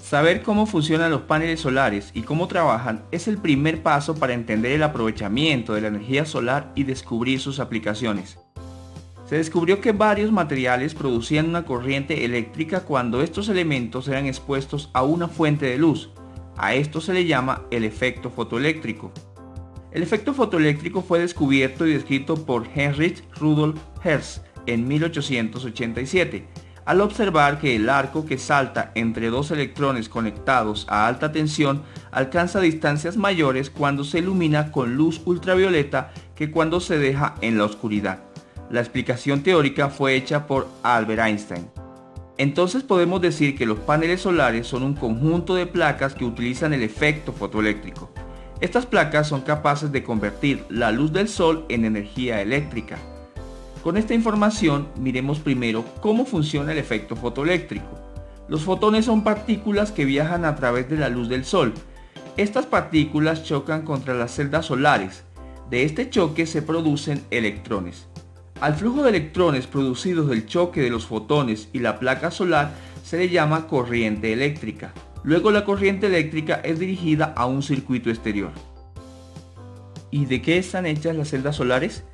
Saber cómo funcionan los paneles solares y cómo trabajan es el primer paso para entender el aprovechamiento de la energía solar y descubrir sus aplicaciones. Se descubrió que varios materiales producían una corriente eléctrica cuando estos elementos eran expuestos a una fuente de luz. A esto se le llama el efecto fotoeléctrico. El efecto fotoeléctrico fue descubierto y descrito por Heinrich Rudolf Hertz en 1887, al observar que el arco que salta entre dos electrones conectados a alta tensión alcanza distancias mayores cuando se ilumina con luz ultravioleta que cuando se deja en la oscuridad. La explicación teórica fue hecha por Albert Einstein. Entonces podemos decir que los paneles solares son un conjunto de placas que utilizan el efecto fotoeléctrico. Estas placas son capaces de convertir la luz del sol en energía eléctrica. Con esta información, miremos primero cómo funciona el efecto fotoeléctrico. Los fotones son partículas que viajan a través de la luz del sol. Estas partículas chocan contra las celdas solares. De este choque se producen electrones. Al flujo de electrones producidos del choque de los fotones y la placa solar se le llama corriente eléctrica. Luego la corriente eléctrica es dirigida a un circuito exterior. ¿Y de qué están hechas las celdas solares?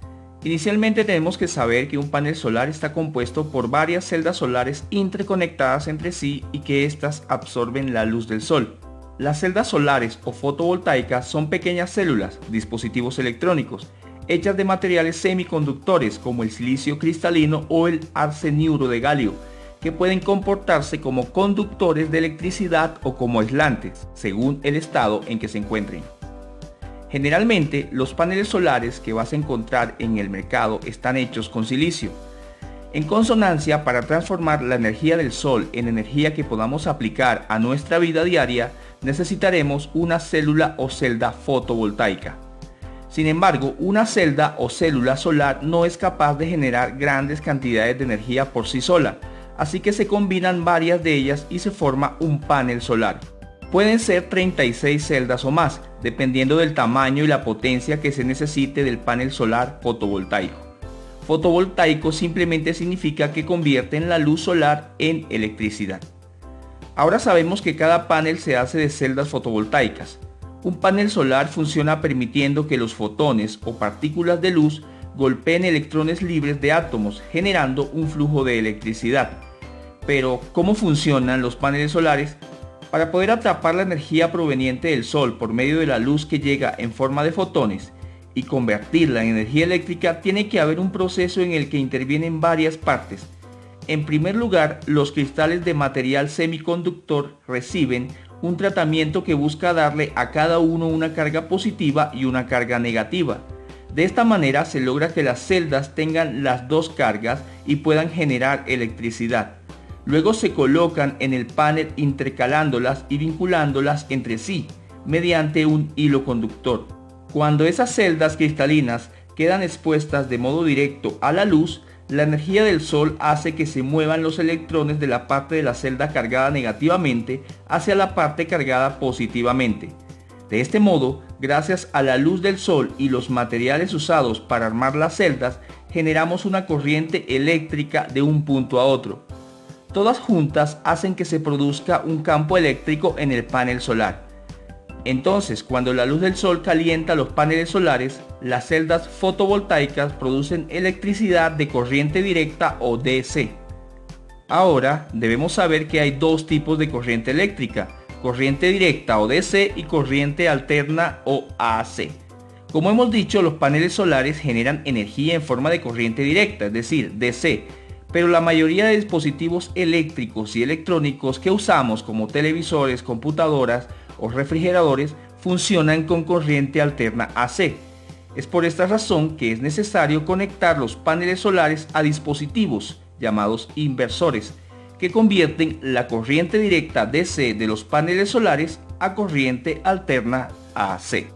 Inicialmente tenemos que saber que un panel solar está compuesto por varias celdas solares interconectadas entre sí y que éstas absorben la luz del sol. Las celdas solares o fotovoltaicas son pequeñas células, dispositivos electrónicos, hechas de materiales semiconductores como el silicio cristalino o el arseniuro de galio, que pueden comportarse como conductores de electricidad o como aislantes, según el estado en que se encuentren. Generalmente, los paneles solares que vas a encontrar en el mercado están hechos con silicio. En consonancia, para transformar la energía del sol en energía que podamos aplicar a nuestra vida diaria, necesitaremos una célula o celda fotovoltaica. Sin embargo, una celda o célula solar no es capaz de generar grandes cantidades de energía por sí sola, así que se combinan varias de ellas y se forma un panel solar. Pueden ser 36 celdas o más, dependiendo del tamaño y la potencia que se necesite del panel solar fotovoltaico. Fotovoltaico simplemente significa que convierten la luz solar en electricidad. Ahora sabemos que cada panel se hace de celdas fotovoltaicas. Un panel solar funciona permitiendo que los fotones o partículas de luz golpeen electrones libres de átomos, generando un flujo de electricidad. Pero, ¿cómo funcionan los paneles solares? Para poder atrapar la energía proveniente del sol por medio de la luz que llega en forma de fotones y convertirla en energía eléctrica, tiene que haber un proceso en el que intervienen varias partes. En primer lugar, los cristales de material semiconductor reciben un tratamiento que busca darle a cada uno una carga positiva y una carga negativa. De esta manera se logra que las celdas tengan las dos cargas y puedan generar electricidad. Luego se colocan en el panel intercalándolas y vinculándolas entre sí mediante un hilo conductor. Cuando esas celdas cristalinas quedan expuestas de modo directo a la luz, la energía del sol hace que se muevan los electrones de la parte de la celda cargada negativamente hacia la parte cargada positivamente. De este modo, gracias a la luz del sol y los materiales usados para armar las celdas, generamos una corriente eléctrica de un punto a otro. Todas juntas hacen que se produzca un campo eléctrico en el panel solar. Entonces, cuando la luz del sol calienta los paneles solares, las celdas fotovoltaicas producen electricidad de corriente directa o DC. Ahora, debemos saber que hay dos tipos de corriente eléctrica: corriente directa o DC y corriente alterna o AC. Como hemos dicho, los paneles solares generan energía en forma de corriente directa, es decir, DC, pero la mayoría de dispositivos eléctricos y electrónicos que usamos, como televisores, computadoras o refrigeradores, funcionan con corriente alterna AC. Es por esta razón que es necesario conectar los paneles solares a dispositivos llamados inversores, que convierten la corriente directa DC de los paneles solares a corriente alterna AC.